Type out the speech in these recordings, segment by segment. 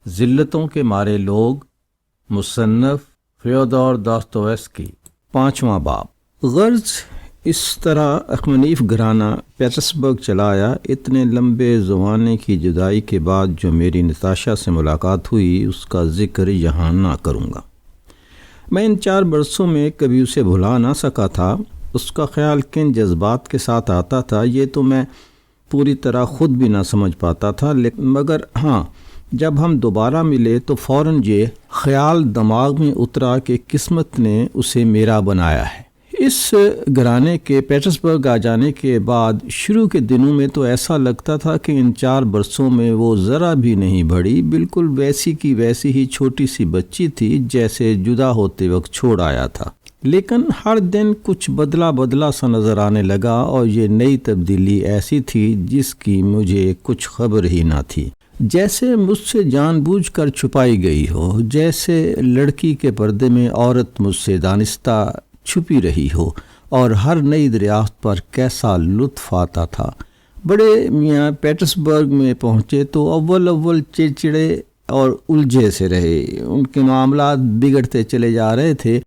ذلتوں کے مارے لوگ، مصنف فیودور داستویسکی۔ 5واں باب۔ غرض اس طرح اخمنیف گھرانہ پیٹرسبرگ چلا آیا۔ اتنے لمبے زمانے کی جدائی کے بعد جو میری نتاشا سے ملاقات ہوئی اس کا ذکر یہاں نہ کروں گا۔ میں ان 4 برسوں میں کبھی اسے بھلا نہ سکا تھا۔ اس کا خیال کن جذبات کے ساتھ آتا تھا یہ تو میں پوری طرح خود بھی نہ سمجھ پاتا تھا، مگر ہاں، جب ہم دوبارہ ملے تو فوراً یہ خیال دماغ میں اترا کہ قسمت نے اسے میرا بنایا ہے۔ اس گھرانے کے پیٹرسبرگ آ جانے کے بعد شروع کے دنوں میں تو ایسا لگتا تھا کہ ان 4 برسوں میں وہ ذرا بھی نہیں بڑھی، بالکل ویسی کی ویسی ہی چھوٹی سی بچی تھی جیسے جدا ہوتے وقت چھوڑ آیا تھا۔ لیکن ہر دن کچھ بدلا سا نظر آنے لگا، اور یہ نئی تبدیلی ایسی تھی جس کی مجھے کچھ خبر ہی نہ تھی، جیسے مجھ سے جان بوجھ کر چھپائی گئی ہو، جیسے لڑکی کے پردے میں عورت مجھ سے دانستہ چھپی رہی ہو، اور ہر نئی دریافت پر کیسا لطف آتا تھا۔ بڑے میاں پیٹرسبرگ میں پہنچے تو اول چڑچڑے اور الجھے سے رہے۔ ان کے معاملات بگڑتے چلے جا رہے تھے،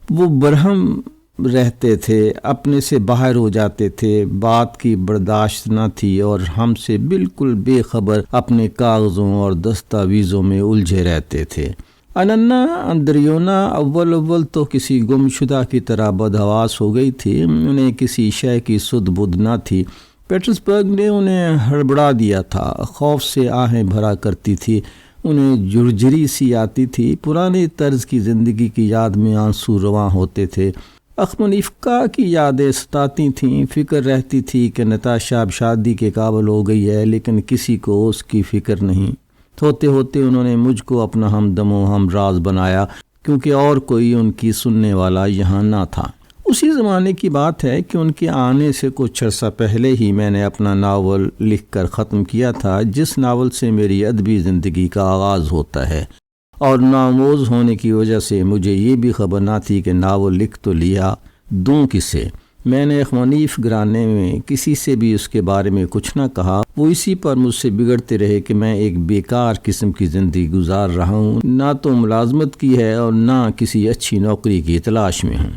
وہ برہم رہتے تھے، اپنے سے باہر ہو جاتے تھے، بات کی برداشت نہ تھی، اور ہم سے بالکل بے خبر اپنے کاغذوں اور دستاویزوں میں الجھے رہتے تھے۔ اننا اندریونا اول تو کسی گم شدہ کی طرح بدحواس ہو گئی تھی، انہیں کسی شے کی سدھ بدھ نہ تھی۔ پیٹرسبرگ نے انہیں ہڑبڑا دیا تھا، خوف سے آہیں بھرا کرتی تھی، انہیں جھرجھری سی آتی تھی، پرانے طرز کی زندگی کی یاد میں آنسو رواں ہوتے تھے۔ اخمنیفکا کی یادیں ستاتی تھیں، فکر رہتی تھی کہ نتاشا اب شادی کے قابل ہو گئی ہے، لیکن کسی کو اس کی فکر نہیں۔ ہوتے انہوں نے مجھ کو اپنا ہمدم و ہم راز بنایا، کیونکہ اور کوئی ان کی سننے والا یہاں نہ تھا۔ اسی زمانے کی بات ہے کہ ان کے آنے سے کچھ عرصہ پہلے ہی میں نے اپنا ناول لکھ کر ختم کیا تھا، جس ناول سے میری ادبی زندگی کا آغاز ہوتا ہے، اور ناموز ہونے کی وجہ سے مجھے یہ بھی خبر نہ تھی کہ ناول لکھ تو لیا، دوں کسے۔ میں نے اخمنیف گھرانے میں کسی سے بھی اس کے بارے میں کچھ نہ کہا۔ وہ اسی پر مجھ سے بگڑتے رہے کہ میں ایک بیکار قسم کی زندگی گزار رہا ہوں، نہ تو ملازمت کی ہے اور نہ کسی اچھی نوکری کی تلاش میں ہوں۔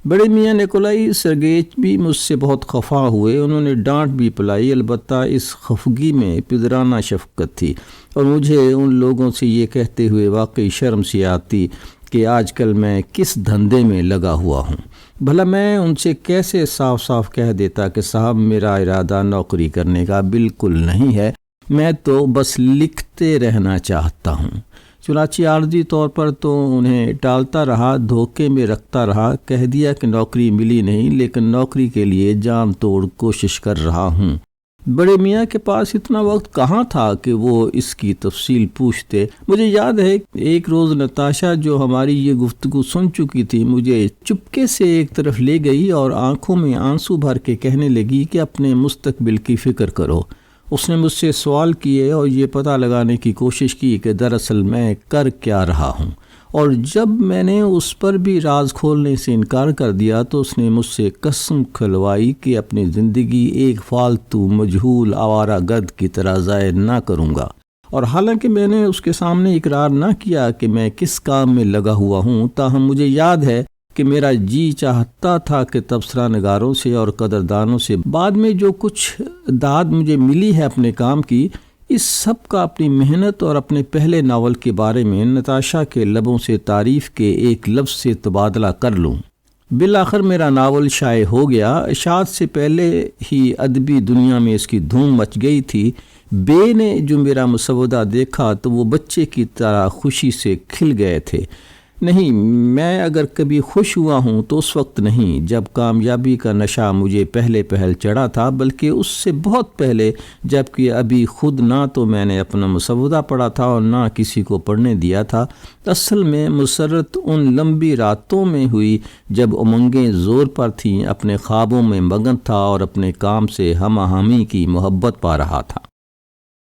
بڑے میاں نکولائی سرگیچ بھی مجھ سے بہت خفا ہوئے، انہوں نے ڈانٹ بھی پلائی، البتہ اس خفگی میں پدرانہ شفقت تھی، اور مجھے ان لوگوں سے یہ کہتے ہوئے واقعی شرم سی آتی کہ آج کل میں کس دھندے میں لگا ہوا ہوں۔ بھلا میں ان سے کیسے صاف کہہ دیتا کہ صاحب میرا ارادہ نوکری کرنے کا بالکل نہیں ہے، میں تو بس لکھتے رہنا چاہتا ہوں۔ چنانچہ عارضی طور پر تو انہیں ٹالتا رہا، دھوکے میں رکھتا رہا، کہہ دیا کہ نوکری ملی نہیں، لیکن نوکری کے لیے جان توڑ کوشش کر رہا ہوں۔ بڑے میاں کے پاس اتنا وقت کہاں تھا کہ وہ اس کی تفصیل پوچھتے۔ مجھے یاد ہے ایک روز نتاشا، جو ہماری یہ گفتگو سن چکی تھی، مجھے چپکے سے ایک طرف لے گئی اور آنکھوں میں آنسو بھر کے کہنے لگی کہ اپنے مستقبل کی فکر کرو۔ اس نے مجھ سے سوال کیے اور یہ پتہ لگانے کی کوشش کی کہ دراصل میں کر کیا رہا ہوں، اور جب میں نے اس پر بھی راز کھولنے سے انکار کر دیا تو اس نے مجھ سے قسم کھلوائی کہ اپنی زندگی ایک فالتو مجہول آوارہ گرد کی طرح ضائع نہ کروں گا۔ اور حالانکہ میں نے اس کے سامنے اقرار نہ کیا کہ میں کس کام میں لگا ہوا ہوں، تاہم مجھے یاد ہے کہ میرا جی چاہتا تھا کہ تبصرہ نگاروں سے اور قدردانوں سے بعد میں جو کچھ داد مجھے ملی ہے اپنے کام کی، اس سب کا اپنی محنت اور اپنے پہلے ناول کے بارے میں نتاشا کے لبوں سے تعریف کے ایک لفظ سے تبادلہ کر لوں۔ بالآخر میرا ناول شائع ہو گیا۔ اشاعت سے پہلے ہی ادبی دنیا میں اس کی دھوم مچ گئی تھی۔ بے نے جو میرا مسودہ دیکھا تو وہ بچے کی طرح خوشی سے کھل گئے تھے۔ نہیں، میں اگر کبھی خوش ہوا ہوں تو اس وقت نہیں جب کامیابی کا نشہ مجھے پہل چڑھا تھا، بلکہ اس سے بہت پہلے، جبکہ ابھی خود نہ تو میں نے اپنا مسودہ پڑھا تھا اور نہ کسی کو پڑھنے دیا تھا۔ اصل میں مسرت ان لمبی راتوں میں ہوئی جب امنگیں زور پر تھیں، اپنے خوابوں میں مگن تھا اور اپنے کام سے ہم آہنگی کی محبت پا رہا تھا۔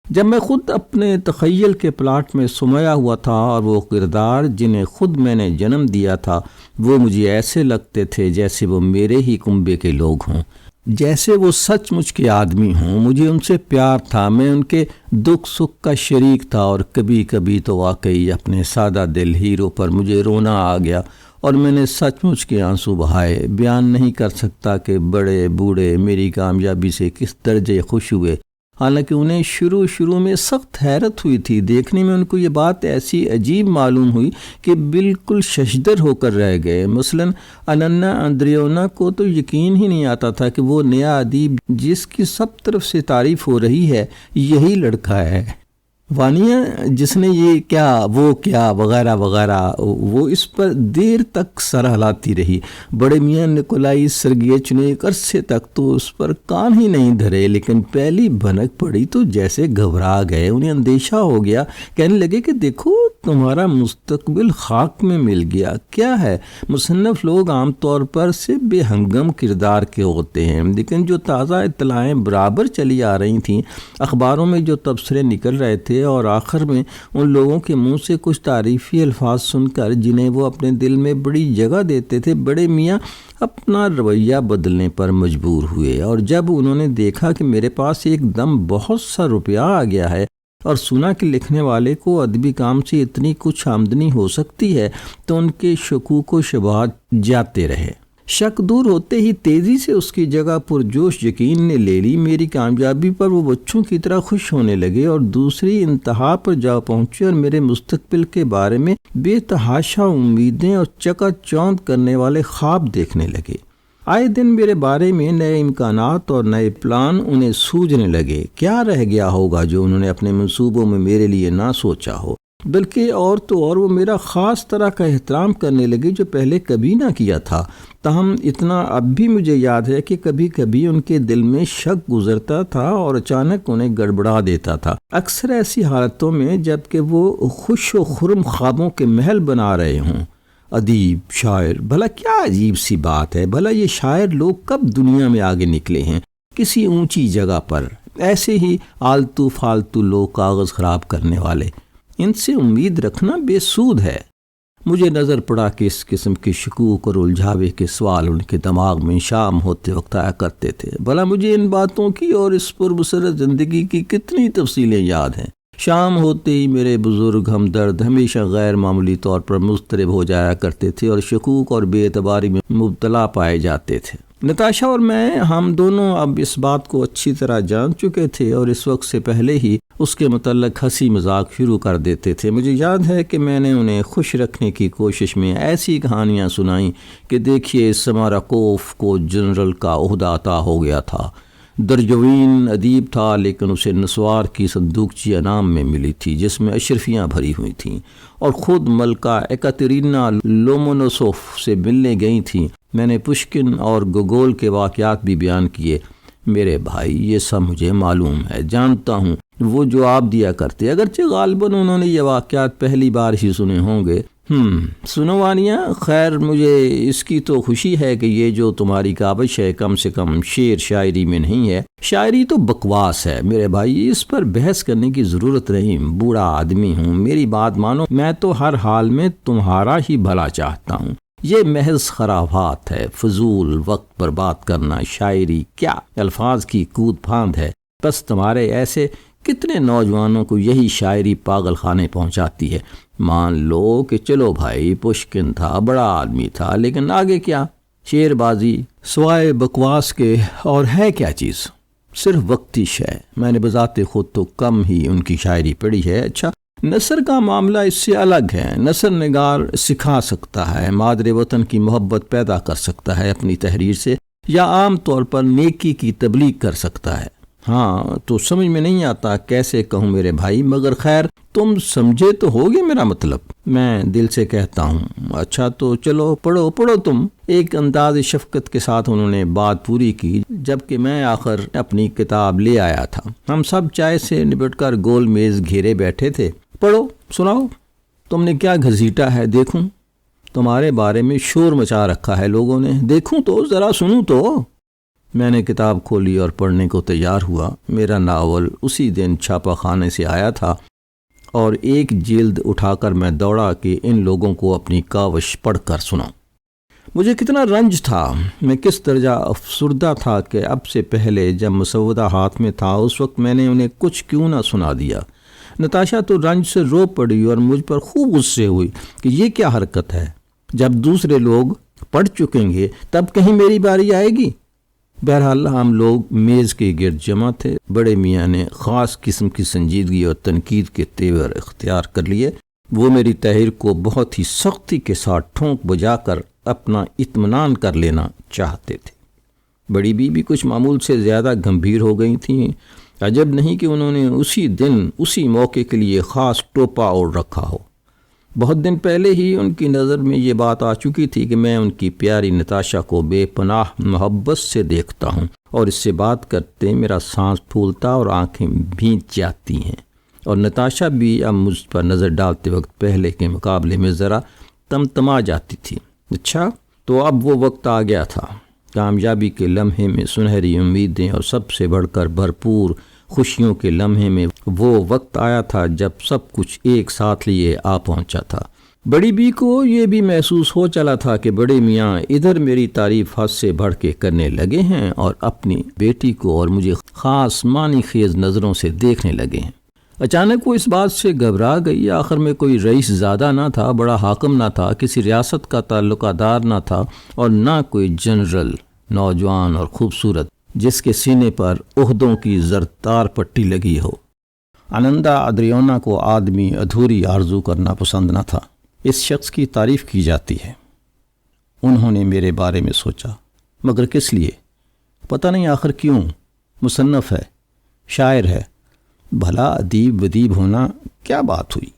جب میں خود اپنے تخیل کے پلاٹ میں سمایا ہوا تھا اور وہ کردار جنہیں خود میں نے جنم دیا تھا وہ مجھے ایسے لگتے تھے جیسے وہ میرے ہی کنبے کے لوگ ہوں۔ جیسے وہ سچ مچ کے آدمی ہوں. مجھے ان سے پیار تھا، میں ان کے دکھ سکھ کا شریک تھا، اور کبھی کبھی تو واقعی اپنے سادہ دل ہیرو پر مجھے رونا آ گیا اور میں نے سچ مچ کے آنسو بہائے. بیان نہیں کر سکتا کہ بڑے بوڑھے میری کامیابی سے کس درجے خوش ہوئے. حالانکہ انہیں شروع میں سخت حیرت ہوئی تھی. دیکھنے میں ان کو یہ بات ایسی عجیب معلوم ہوئی کہ بالکل ششدر ہو کر رہ گئے. مثلاً اننا اندریونا کو تو یقین ہی نہیں آتا تھا کہ وہ نیا ادیب جس کی سب طرف سے تعریف ہو رہی ہے یہی لڑکا ہے. وانیا جس نے یہ کیا وہ کیا وغیرہ وغیرہ، وہ اس پر دیر تک سر ہلاتی رہی. بڑے میاں نکولائی سرگیچ نے ایک عرصے تک تو اس پر کان ہی نہیں دھرے، لیکن پہلی بھنک پڑی تو جیسے گھبرا گئے. انہیں اندیشہ ہو گیا، کہنے لگے کہ دیکھو تمہارا مستقبل خاک میں مل گیا. کیا ہے، مصنف لوگ عام طور پر سے بے ہنگم کردار کے ہوتے ہیں، لیکن جو تازہ اطلاعیں برابر چلی آ رہی تھیں، اخباروں میں جو تبصرے نکل رہے تھے، اور آخر میں ان لوگوں کے منہ سے کچھ تعریفی الفاظ سن کر جنہیں وہ اپنے دل میں بڑی جگہ دیتے تھے، بڑے میاں اپنا رویہ بدلنے پر مجبور ہوئے. اور جب انہوں نے دیکھا کہ میرے پاس ایک دم بہت سا روپیہ آ گیا ہے اور سنا کہ لکھنے والے کو ادبی کام سے اتنی کچھ آمدنی ہو سکتی ہے، تو ان کے شکوک و شبہات جاتے رہے. شک دور ہوتے ہی تیزی سے اس کی جگہ پرجوش یقین نے لے لی. میری کامیابی پر وہ بچوں کی طرح خوش ہونے لگے اور دوسری انتہا پر جا پہنچے، اور میرے مستقبل کے بارے میں بے تحاشا امیدیں اور چکا چوند کرنے والے خواب دیکھنے لگے. آئے دن میرے بارے میں نئے امکانات اور نئے پلان انہیں سوجنے لگے. کیا رہ گیا ہوگا جو انہوں نے اپنے منصوبوں میں میرے لیے نہ سوچا ہو، بلکہ اور تو اور وہ میرا خاص طرح کا احترام کرنے لگے جو پہلے کبھی نہ کیا تھا. تاہم اتنا اب بھی مجھے یاد ہے کہ کبھی کبھی ان کے دل میں شک گزرتا تھا اور اچانک انہیں گڑبڑا دیتا تھا. اکثر ایسی حالتوں میں جب کہ وہ خوش و خرم خوابوں کے محل بنا رہے ہوں. ادیب، شاعر، بھلا کیا عجیب سی بات ہے. بھلا یہ شاعر لوگ کب دنیا میں آگے نکلے ہیں؟ کسی اونچی جگہ پر ایسے ہی آلتو فالتو لوگ کاغذ خراب کرنے والے. ان سے امید رکھنا بے سود ہے. مجھے نظر پڑا کہ اس قسم کے شکوک اور الجھاوے کے سوال ان کے دماغ میں شام ہوتے وقت آیا کرتے تھے. بھلا مجھے ان باتوں کی اور اس پرمسرت زندگی کی کتنی تفصیلیں یاد ہیں. شام ہوتے ہی میرے بزرگ ہمدرد ہمیشہ غیر معمولی طور پر مضطرب ہو جایا کرتے تھے اور شکوک اور بے اعتباری میں مبتلا پائے جاتے تھے. نتاشا اور میں، ہم دونوں اب اس بات کو اچھی طرح جان چکے تھے اور اس وقت سے پہلے ہی اس کے متعلق ہنسی مذاق شروع کر دیتے تھے. مجھے یاد ہے کہ میں نے انہیں خوش رکھنے کی کوشش میں ایسی کہانیاں سنائیں کہ دیکھیے سماراکوف کو جنرل کا عہدہ عطا ہو گیا تھا. درجوین ادیب تھا، لیکن اسے نسوار کی صندوقچی انعام میں ملی تھی جس میں اشرفیاں بھری ہوئی تھیں، اور خود ملکہ ایکاترینا لومونوسوف سے ملنے گئی تھیں. میں نے پشکن اور گوگول کے واقعات بھی بیان کیے. میرے بھائی یہ سب مجھے معلوم ہے، جانتا ہوں وہ جواب دیا کرتے، اگرچہ غالباً انہوں نے یہ واقعات پہلی بار ہی سنے ہوں گے. سنو وانیا، خیر مجھے اس کی تو خوشی ہے کہ یہ جو تمہاری کاوش ہے کم سے کم شعر شاعری میں نہیں ہے. شاعری تو بکواس ہے میرے بھائی، اس پر بحث کرنے کی ضرورت نہیں. بوڑھا آدمی ہوں، میری بات مانو، میں تو ہر حال میں تمہارا ہی بھلا چاہتا ہوں. یہ محض خرافات ہے، فضول وقت برباد کرنا. شاعری کیا الفاظ کی کود پھاند ہے. بس تمہارے ایسے کتنے نوجوانوں کو یہی شاعری پاگل خانے پہنچاتی ہے. مان لو کہ چلو بھائی پشکن تھا، بڑا آدمی تھا، لیکن آگے کیا؟ شعر بازی سوائے بکواس کے اور ہے کیا چیز؟ صرف وقتی شے. میں نے بذات خود تو کم ہی ان کی شاعری پڑھی ہے. اچھا، نثر کا معاملہ اس سے الگ ہے. نثر نگار سکھا سکتا ہے، مادر وطن کی محبت پیدا کر سکتا ہے اپنی تحریر سے، یا عام طور پر نیکی کی تبلیغ کر سکتا ہے. ہاں تو سمجھ میں نہیں آتا کیسے کہوں میرے بھائی، مگر خیر تم سمجھے تو ہوگے میرا مطلب. میں دل سے کہتا ہوں. اچھا تو چلو پڑھو تم. ایک انداز شفقت کے ساتھ انہوں نے بات پوری کی، جبکہ میں آخر اپنی کتاب لے آیا تھا. ہم سب چائے سے نبٹ کر گول میز گھیرے بیٹھے تھے. پڑھو، سناؤ، تم نے کیا گھسیٹا ہے؟ دیکھوں. تمہارے بارے میں شور مچا رکھا ہے لوگوں نے. دیکھوں تو، ذرا سنوں تو. میں نے کتاب کھولی اور پڑھنے کو تیار ہوا. میرا ناول اسی دن چھاپا خانے سے آیا تھا اور ایک جلد اٹھا کر میں دوڑا کہ ان لوگوں کو اپنی کاوش پڑھ کر سنا. مجھے کتنا رنج تھا، میں کس درجہ افسردہ تھا کہ اب سے پہلے جب مسودہ ہاتھ میں تھا اس وقت میں نے انہیں کچھ کیوں نہ سنا دیا۔ نتاشا تو رنج سے رو پڑی اور مجھ پر خوب غصے ہوئی کہ یہ کیا حرکت ہے، جب دوسرے لوگ پڑھ چکیں گے تب کہیں میری باری آئے گی۔ بہرحال ہم لوگ میز کے گرد جمع تھے۔ بڑے میاں نے خاص قسم کی سنجیدگی اور تنقید کے تیور اختیار کر لیے۔ وہ میری تحریر کو بہت ہی سختی کے ساتھ ٹھونک بجا کر اپنا اطمینان کر لینا چاہتے تھے۔ بڑی بیوی کچھ معمول سے زیادہ گمبھیر ہو گئی تھیں۔ عجب نہیں کہ انہوں نے اسی دن اسی موقع کے لیے خاص ٹوپا اوڑھ رکھا ہو۔ بہت دن پہلے ہی ان کی نظر میں یہ بات آ چکی تھی کہ میں ان کی پیاری نتاشا کو بے پناہ محبت سے دیکھتا ہوں اور اس سے بات کرتے میرا سانس پھولتا اور آنکھیں بھیگ جاتی ہیں، اور نتاشا بھی اب مجھ پر نظر ڈالتے وقت پہلے کے مقابلے میں ذرا تمتما جاتی تھی۔ اچھا، تو اب وہ وقت آ گیا تھا۔ کامیابی کے لمحے میں سنہری امیدیں اور سب سے بڑھ کر بھرپور خوشیوں کے لمحے میں وہ وقت آیا تھا جب سب کچھ ایک ساتھ لیے آ پہنچا تھا۔ بڑی بی کو یہ بھی محسوس ہو چلا تھا کہ بڑے میاں ادھر میری تعریف حد سے بڑھ کے کرنے لگے ہیں اور اپنی بیٹی کو اور مجھے خاص معنی خیز نظروں سے دیکھنے لگے ہیں۔ اچانک وہ اس بات سے گھبرا گئی۔ آخر میں کوئی رئیس زادہ نہ تھا، بڑا حاکم نہ تھا، کسی ریاست کا تعلقہ دار نہ تھا، اور نہ کوئی جنرل، نوجوان اور خوبصورت جس کے سینے پر عہدوں کی زرتار پٹی لگی ہو۔ آنندا ادریونا کو آدمی ادھوری آرزو کرنا پسند نہ تھا۔ اس شخص کی تعریف کی جاتی ہے۔ انہوں نے میرے بارے میں سوچا، مگر کس لیے؟ پتہ نہیں آخر کیوں۔ مصنف ہے، شاعر ہے، بھلا ادیب ودیب ہونا کیا بات ہوئی؟